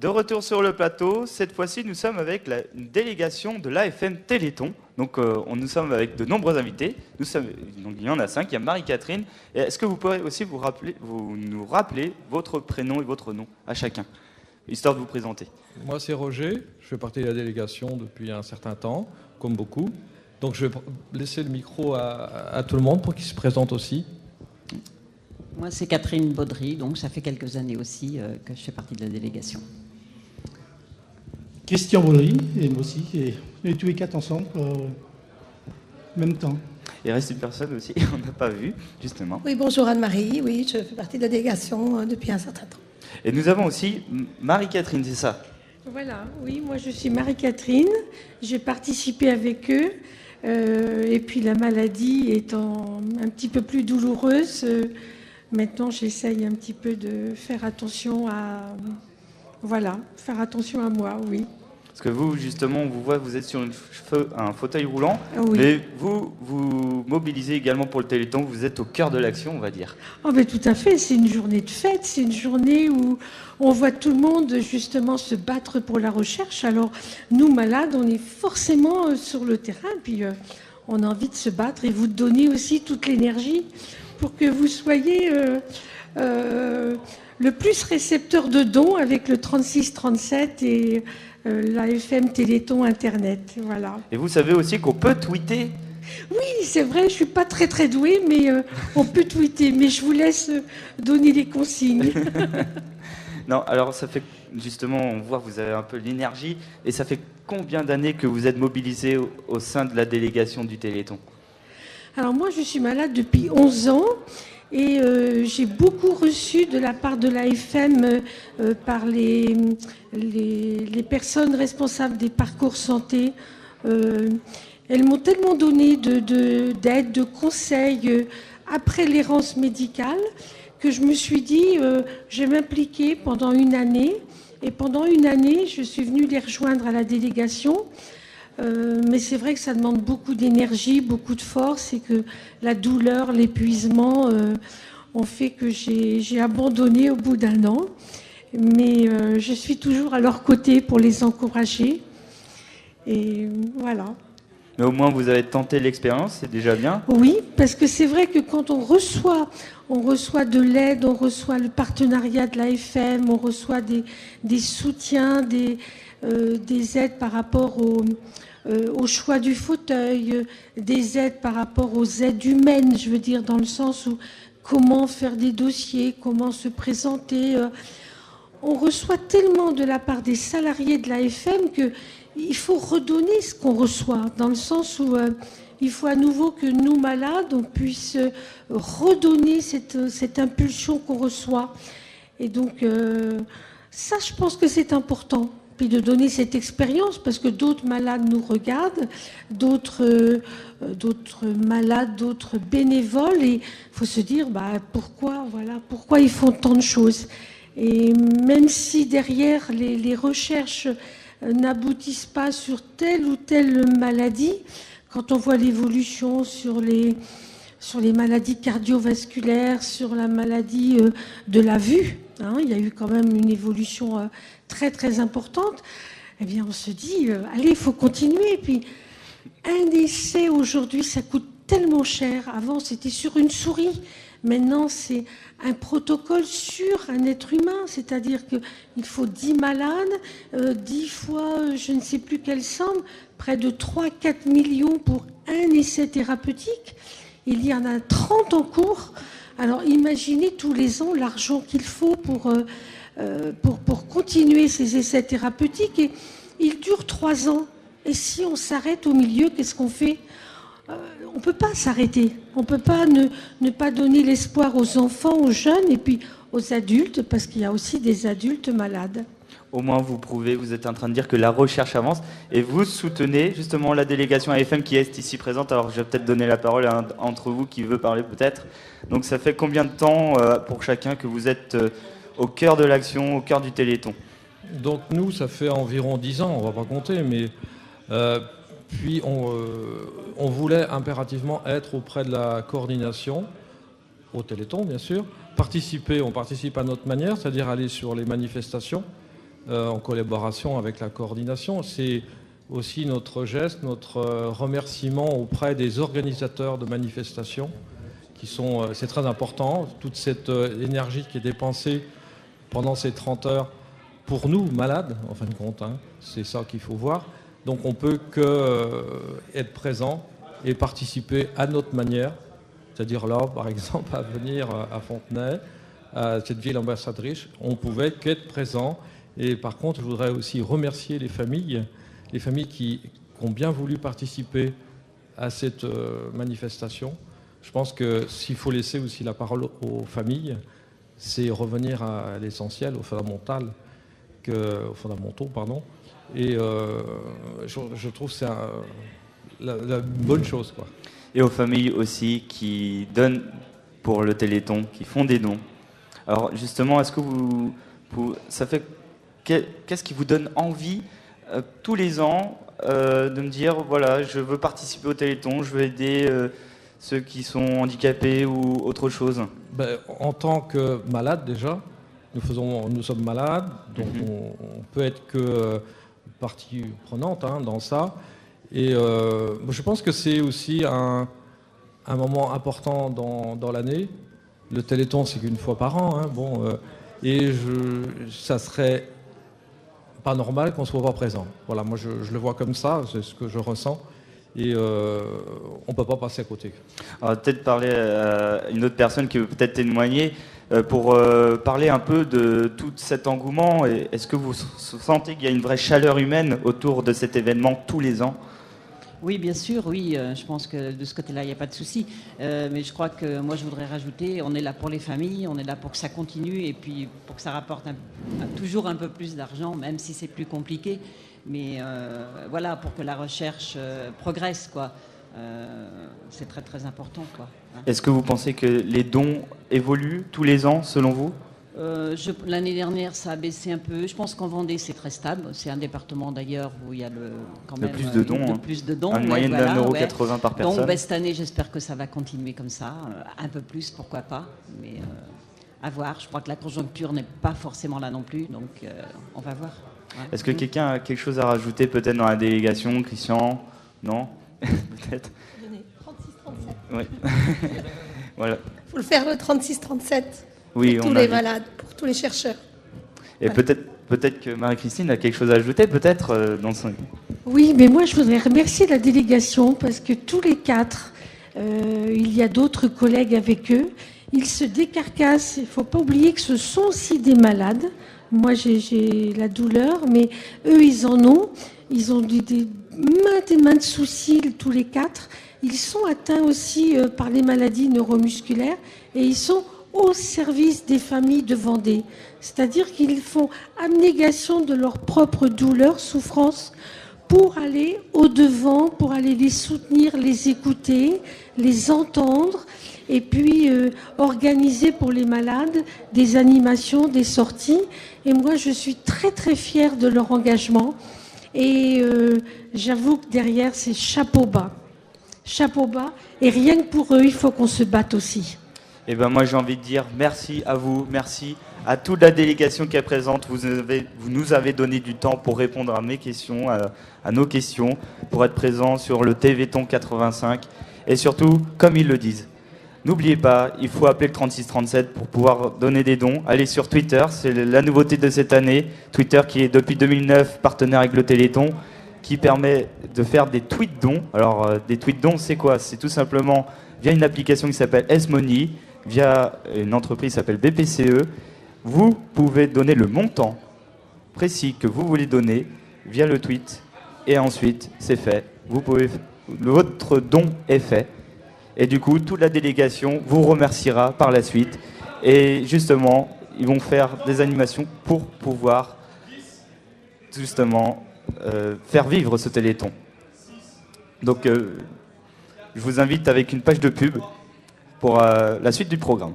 De retour sur le plateau, cette fois-ci nous sommes avec une délégation de l'AFM Téléthon. Donc nous sommes avec de nombreux invités. Donc, il y en a 5, il y a Marie-Catherine. Est-ce que vous pourrez aussi nous rappeler votre prénom et votre nom à chacun, histoire de vous présenter? Moi c'est Roger, je fais partie de la délégation depuis un certain temps, comme beaucoup. Donc je vais laisser le micro à tout le monde pour qu'il se présente aussi. Moi c'est Catherine Baudry, donc ça fait quelques années aussi que je fais partie de la délégation. Christian Baudry, et moi aussi, et tous les quatre ensemble, même temps. Il reste une personne aussi, on n'a pas vu, justement. Oui, bonjour Anne-Marie, oui, je fais partie de la délégation depuis un certain temps. Et nous avons aussi Marie-Catherine, c'est ça? Voilà, oui, moi je suis Marie-Catherine, j'ai participé avec eux, et puis la maladie étant un petit peu plus douloureuse, maintenant j'essaye un petit peu de faire attention à... Voilà, faire attention à moi, oui. Parce que vous, justement, on vous voit, vous êtes sur un fauteuil roulant, Oui. mais vous mobilisez également pour le Téléthon, vous êtes au cœur de l'action, on va dire. Oh ben tout à fait, c'est une journée de fête, c'est une journée où on voit tout le monde justement se battre pour la recherche. Alors nous, malades, on est forcément sur le terrain, puis on a envie de se battre et vous donner aussi toute l'énergie pour que vous soyez le plus récepteur de dons avec le 36-37 et l'AFM Téléthon Internet. Voilà. Et vous savez aussi qu'on peut tweeter. Oui, c'est vrai, je ne suis pas très douée, mais on peut tweeter. Mais je vous laisse donner les consignes. Non, alors ça fait justement, on voit que vous avez un peu l'énergie. Et ça fait combien d'années que vous êtes mobilisé au sein de la délégation du Téléthon? Alors moi, je suis malade depuis 11 ans. Et j'ai beaucoup reçu de la part de l'AFM par les personnes responsables des parcours santé. Elles m'ont tellement donné d'aide, de conseils après l'errance médicale que je me suis dit, je vais m'impliquer pendant une année. Et pendant une année, je suis venue les rejoindre à la délégation. Mais c'est vrai que ça demande beaucoup d'énergie, beaucoup de force et que la douleur, l'épuisement ont fait que j'ai abandonné au bout d'un an. Mais je suis toujours à leur côté pour les encourager. Et voilà. Mais au moins vous avez tenté l'expérience, c'est déjà bien. Oui, parce que c'est vrai que quand on reçoit de l'aide, on reçoit le partenariat de l'AFM, on reçoit des soutiens, des aides par rapport au choix du fauteuil, des aides par rapport aux aides humaines, je veux dire, dans le sens où comment faire des dossiers, comment se présenter. On reçoit tellement de la part des salariés de l'AFM qu'il faut redonner ce qu'on reçoit, dans le sens où il faut à nouveau que nous, malades, on puisse redonner cette impulsion qu'on reçoit. Et donc, ça, je pense que c'est important. Puis de donner cette expérience, parce que d'autres malades nous regardent, d'autres malades, d'autres bénévoles, et il faut se dire pourquoi ils font tant de choses. Et même si derrière les recherches n'aboutissent pas sur telle ou telle maladie, quand on voit l'évolution sur les maladies cardiovasculaires, sur la maladie de la vue, il y a eu quand même une évolution très importante, eh bien on se dit, allez, il faut continuer. Et puis, un essai aujourd'hui, ça coûte tellement cher. Avant, c'était sur une souris. Maintenant, c'est un protocole sur un être humain. C'est-à-dire qu'il faut 10 malades, 10 fois, je ne sais plus quelle somme, près de 3-4 millions pour un essai thérapeutique. Il y en a 30 en cours. Alors, imaginez tous les ans l'argent qu'il faut pour continuer ces essais thérapeutiques. Et ils durent 3 ans. Et si on s'arrête au milieu, qu'est-ce qu'on fait? On ne peut pas s'arrêter. On ne peut pas ne pas donner l'espoir aux enfants, aux jeunes et puis aux adultes, parce qu'il y a aussi des adultes malades. Au moins vous prouvez, vous êtes en train de dire que la recherche avance et vous soutenez justement la délégation AFM qui est ici présente. Alors je vais peut-être donner la parole à un d'entre vous qui veut parler peut-être. Donc ça fait combien de temps pour chacun que vous êtes au cœur de l'action, au cœur du Téléthon? Donc nous, ça fait environ 10 ans, on ne va pas compter, mais puis on voulait impérativement être auprès de la coordination, au Téléthon bien sûr, on participe à notre manière, c'est-à-dire aller sur les manifestations, en collaboration avec la coordination. C'est aussi notre geste, notre remerciement auprès des organisateurs de manifestations, c'est très important, toute cette énergie qui est dépensée pendant ces 30 heures pour nous, malades, en fin de compte, hein, c'est ça qu'il faut voir. Donc on peut être présent et participer à notre manière, c'est-à-dire là, par exemple, à venir à Fontenay, à cette ville ambassadrice, on pouvait qu'être présent. Et par contre, je voudrais aussi remercier les familles qui ont bien voulu participer à cette manifestation. Je pense que s'il faut laisser aussi la parole aux familles, c'est revenir à l'essentiel, aux fondamentaux, pardon. Et je trouve que c'est la bonne chose, quoi. Et aux familles aussi qui donnent pour le Téléthon, qui font des dons. Alors justement, est-ce que qu'est-ce qui vous donne envie tous les ans de me dire, voilà, je veux participer au Téléthon, je veux aider ceux qui sont handicapés ou autre chose? En tant que malade déjà, nous sommes malades, donc on peut être que partie prenante dans ça. Et je pense que c'est aussi un moment important dans l'année. Le Téléthon, c'est qu'une fois par an. Et ça serait pas normal qu'on ne soit pas présent. Voilà, moi je le vois comme ça, c'est ce que je ressens. Et on ne peut pas passer à côté. On va peut-être parler à une autre personne qui veut peut-être témoigner pour parler un peu de tout cet engouement. Est-ce que vous sentez qu'il y a une vraie chaleur humaine autour de cet événement tous les ans? Oui, bien sûr, oui. Je pense que de ce côté-là, il n'y a pas de souci. Mais je crois que moi, je voudrais rajouter, on est là pour les familles, on est là pour que ça continue et puis pour que ça rapporte toujours un peu plus d'argent, même si c'est plus compliqué. Mais voilà, pour que la recherche progresse, quoi. C'est très, très important, quoi. Hein. Est-ce que vous pensez que les dons évoluent tous les ans, selon vous? L'année dernière, ça a baissé un peu. Je pense qu'en Vendée, c'est très stable. C'est un département d'ailleurs où il y a quand même plus de dons. Plus de dons. Une moyenne d'1,80 € par personne. Donc cette année, j'espère que ça va continuer comme ça. Un peu plus, pourquoi pas. Mais à voir. Je crois que la conjoncture n'est pas forcément là non plus. Donc on va voir. Ouais. Est-ce que quelqu'un a quelque chose à rajouter peut-être dans la délégation? Christian? Non? Peut-être. 36-37. Oui. Voilà. Il faut le faire le 36-37. Oui, pour tous les malades, pour tous les chercheurs. Et voilà. Peut-être que Marie-Christine a quelque chose à ajouter, peut-être dans son... Oui, mais moi je voudrais remercier la délégation parce que tous les 4, il y a d'autres collègues avec eux, ils se décarcassent. Il ne faut pas oublier que ce sont aussi des malades. Moi j'ai la douleur, mais eux ils en ont. Ils ont des mains de soucis tous les 4. Ils sont atteints aussi par les maladies neuromusculaires et ils sont au service des familles de Vendée. C'est-à-dire qu'ils font abnégation de leur propre douleur, souffrance, pour aller au-devant, pour aller les soutenir, les écouter, les entendre, et puis organiser pour les malades des animations, des sorties. Et moi, je suis très très fière de leur engagement. Et j'avoue que derrière, c'est chapeau bas. Chapeau bas. Et rien que pour eux, il faut qu'on se batte aussi. Eh ben moi j'ai envie de dire merci à vous, merci à toute la délégation qui est présente. Vous nous avez donné du temps pour répondre à mes questions, à nos questions, pour être présent sur le Téléthon 85. Et surtout, comme ils le disent, n'oubliez pas, il faut appeler le 3637 pour pouvoir donner des dons. Allez sur Twitter, c'est la nouveauté de cette année. Twitter qui est depuis 2009 partenaire avec le Téléthon, qui permet de faire des tweets dons. Alors des tweets dons, c'est quoi? C'est tout simplement via une application qui s'appelle S-Money, via une entreprise qui s'appelle BPCE, vous pouvez donner le montant précis que vous voulez donner via le tweet et ensuite c'est fait. Votre don est fait et du coup toute la délégation vous remerciera par la suite et justement ils vont faire des animations pour pouvoir justement faire vivre ce Téléthon. Donc je vous invite avec une page de pub pour la suite du programme.